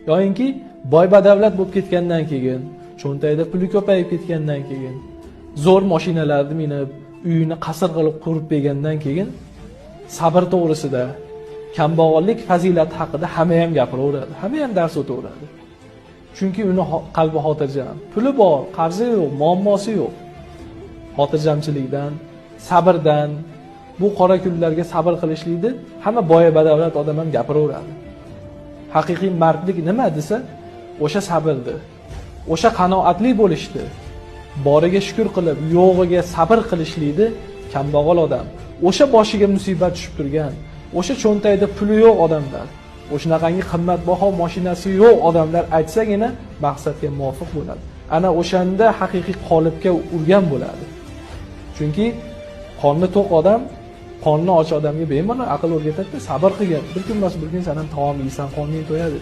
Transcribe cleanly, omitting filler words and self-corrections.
yoyinki boy badavlat bo'lib ketgandan keyin, cho'ntagida puli ko'payib ketgandan keyin, zo'r mashinalarni minib, uyini qasr qilib qurib bergandan keyin sabr to'g'risida, kambag'allik fazilati haqida hamma ham gapiraveradi, hamma ham dars o'taveradi. Chunki uni qalbi xotirjam, puli bor, qarzi yo'q, muammosi yo'q. Xotirjamchilikdan, sabrdan, bu qora kunlarga sabr qilishlikni hamma boy badavlat odam ham gapiraveradi. Haqiqiy mardlik nima desa, o'sha sabrdir. O'sha qanoatli bo'lishdi. Boriga shukr qilib, yo'g'iga sabr qilishlikni kambag'al odam, o'sha boshiga musibat tushib turgan, o'sha cho'ntagida puli yo'q odamlar, o'shanaqangi qimmatbaho mashinasi yo'q odamlar aytsagina maqsadga muvofiq bo'ladi. Ana o'shanda haqiqiy qolipga urgan bo'ladi. Chunki qorni to'q odam, qorni och odamga bemalol aql o'rgatadi, sabr qilgan. Bir kun emas bir kun sen ham taom yeysan, qorning to'yadi.